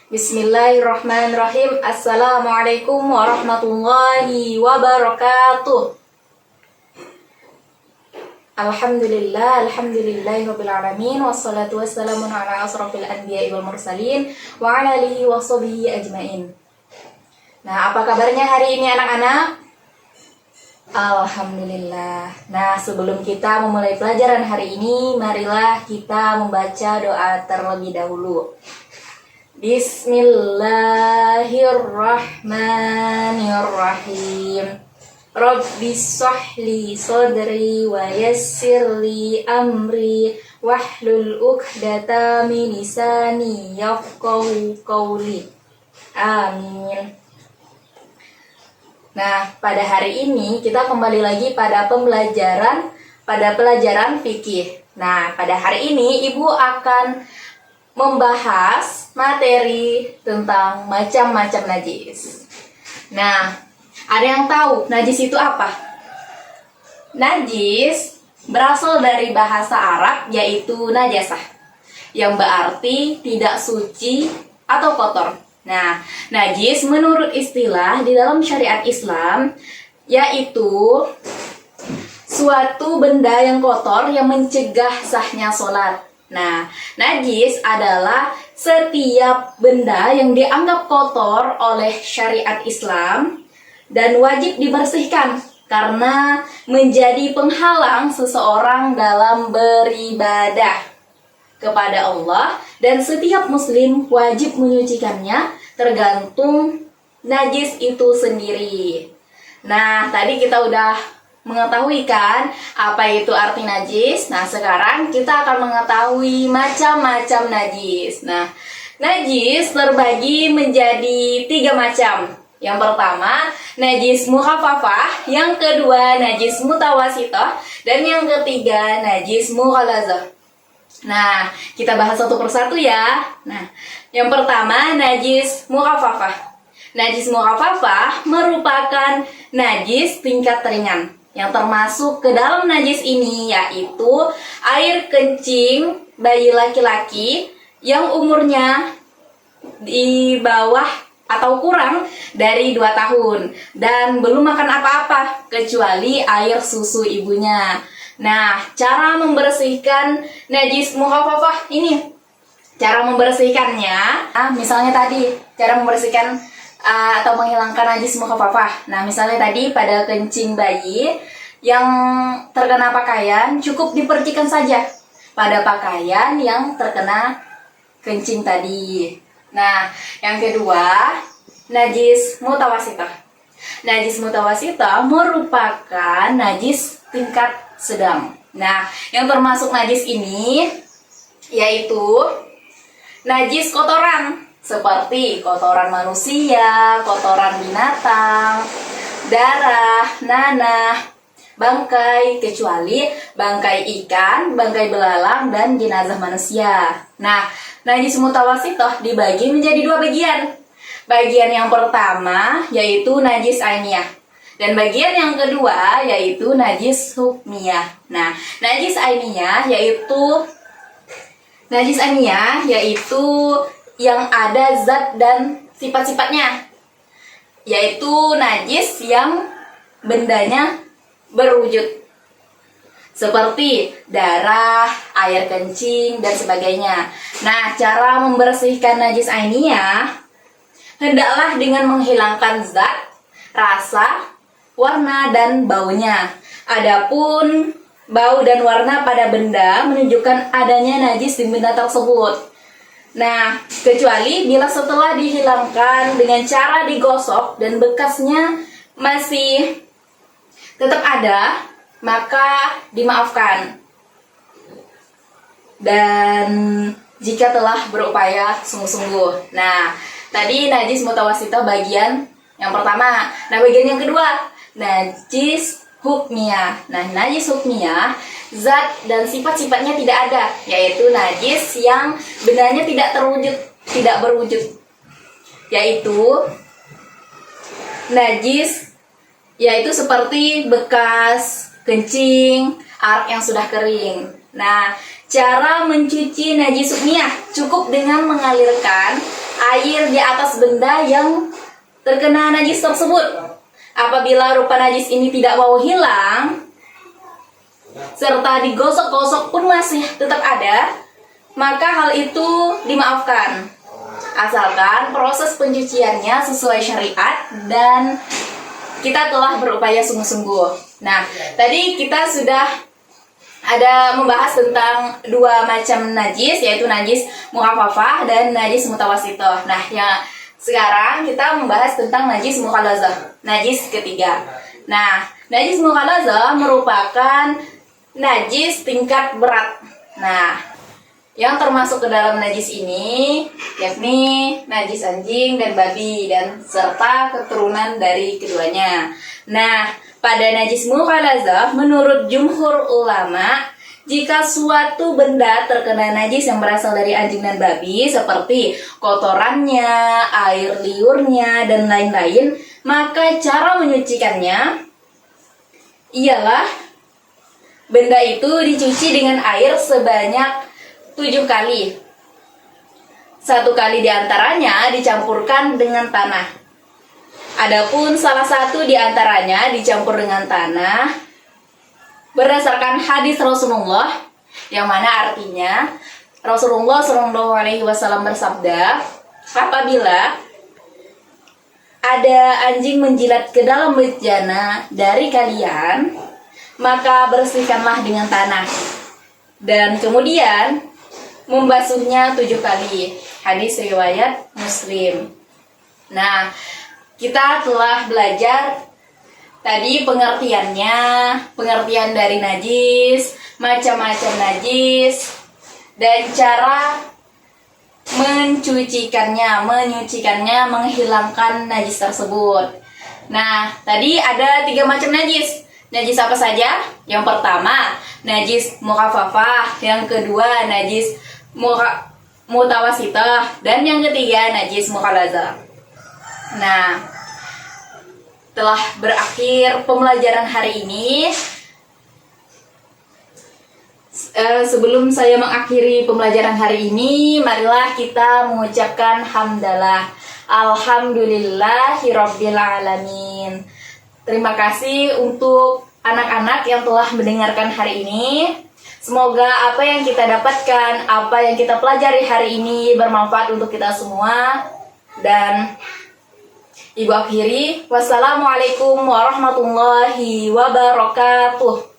Bismillahirrahmanirrahim. Assalamualaikum warahmatullahi wabarakatuh. Alhamdulillahirabbil alamin wassalatu wassalamu ala asrofil anbiya'i wal mursalin wa ala alihi wa sahbihi ajmain. Nah, apa kabarnya hari ini anak-anak? Alhamdulillah. Nah, sebelum kita memulai pelajaran hari ini, marilah kita membaca doa terlebih dahulu. Bismillahirrahmanirrahim. Rabbi shrahli sadri wa yassirli amri wahlul 'uqdatam min lisani yafqahu qawli. Amin. Nah, pada hari ini kita kembali lagi pada pelajaran fikih. Nah, pada hari ini Ibu akan membahas materi tentang macam-macam najis. Nah, ada yang tahu najis itu apa? Najis berasal dari bahasa Arab yaitu najasah, yang berarti tidak suci atau kotor. Nah, najis menurut istilah di dalam syariat Islam yaitu suatu benda yang kotor yang mencegah sahnya sholat. Nah, najis adalah setiap benda yang dianggap kotor oleh syariat Islam dan wajib dibersihkan karena menjadi penghalang seseorang dalam beribadah kepada Allah, dan setiap muslim wajib menyucikannya tergantung najis itu sendiri. Nah, tadi kita udah mengetahui kan apa itu arti najis. Nah, sekarang kita akan mengetahui macam-macam najis. Nah, najis terbagi menjadi 3 macam. Yang pertama, najis mukhafafah, yang kedua najis mutawasithah, dan yang ketiga najis mughalazah. Nah, kita bahas satu persatu ya. Nah, yang pertama najis mukhafafah. Najis mukhafafah merupakan najis tingkat ringan yang termasuk ke dalam najis ini yaitu air kencing bayi laki-laki yang umurnya di bawah atau kurang dari 2 tahun dan belum makan apa-apa kecuali air susu ibunya. Nah, cara membersihkan najis mukhafafah ini, cara membersihkannya, misalnya tadi cara membersihkan atau menghilangkan najis mukhafafah. Nah, misalnya tadi pada kencing bayi yang terkena pakaian cukup dipercikan saja pada pakaian yang terkena kencing tadi. Nah, yang kedua, najis mutawasithah. Najis mutawasithah merupakan najis tingkat sedang. Nah, yang termasuk najis ini yaitu najis kotoran seperti kotoran manusia, kotoran binatang, darah, nanah, bangkai, kecuali bangkai ikan, bangkai belalang, dan jenazah manusia. Nah, najis mutawasithah dibagi menjadi 2 bagian. Bagian yang pertama yaitu najis ainiyah, dan bagian yang kedua yaitu najis hukmiyah. Nah, najis ainiyah yaitu yang ada zat dan sifat-sifatnya, yaitu najis yang bendanya berwujud seperti darah, air kencing, dan sebagainya. Nah, cara membersihkan najis ainiyah hendaklah dengan menghilangkan zat, rasa, warna, dan baunya. Adapun bau dan warna pada benda menunjukkan adanya najis di benda tersebut. Nah, kecuali bila setelah dihilangkan dengan cara digosok dan bekasnya masih tetap ada, maka dimaafkan. Dan jika telah berupaya sungguh-sungguh. Nah, tadi najis mutawasithah bagian yang pertama. Nah, bagian yang kedua, najis hukmiyah. Nah, najis hukmiyah, zat dan sifat-sifatnya tidak ada, yaitu najis yang bendanya tidak berwujud. Yaitu najis seperti bekas kencing, arak yang sudah kering. Nah, cara mencuci najis hukmiyah cukup dengan mengalirkan air di atas benda yang terkena najis tersebut. Apabila rupa najis ini tidak mau hilang, serta digosok-gosok pun masih tetap ada, maka hal itu dimaafkan. Asalkan proses pencuciannya sesuai syariat dan kita telah berupaya sungguh-sungguh. Nah, tadi kita sudah ada membahas tentang dua macam najis, yaitu najis mukhafafah dan najis mutawassithah. Nah, yang sekarang kita membahas tentang najis mughallazah, najis ketiga. Nah, najis mughallazah merupakan najis tingkat berat. Nah, yang termasuk ke dalam najis ini yakni najis anjing dan babi dan serta keturunan dari keduanya. Nah, pada najis mughallazah menurut jumhur ulama, jika suatu benda terkena najis yang berasal dari anjing dan babi seperti kotorannya, air liurnya dan lain-lain, maka cara menyucikannya ialah benda itu dicuci dengan air sebanyak 7 kali. 1 kali diantaranya dicampurkan dengan tanah. Adapun salah satu diantaranya dicampur dengan tanah berdasarkan hadis Rasulullah, yang mana artinya Rasulullah SAW bersabda, apabila ada anjing menjilat ke dalam bejana dari kalian, maka bersihkanlah dengan tanah dan kemudian membasuhnya 7 kali. Hadis riwayat Muslim. Nah, kita telah belajar tadi pengertian dari najis, macam-macam najis, dan cara menyucikannya, menghilangkan najis tersebut. Nah, tadi ada 3 macam najis. Najis apa saja? Yang pertama, najis mukhafafah. Yang kedua, najis mutawassithah. Dan yang ketiga, najis mughallazah. Nah, telah berakhir pembelajaran hari ini. Sebelum saya mengakhiri pembelajaran hari ini, marilah kita mengucapkan hamdalah. Alhamdulillahirabbil alamin. Terima kasih untuk anak-anak yang telah mendengarkan hari ini. Semoga apa yang kita dapatkan, apa yang kita pelajari hari ini bermanfaat untuk kita semua. Dan Ibu akhiri, wassalamualaikum warahmatullahi wabarakatuh.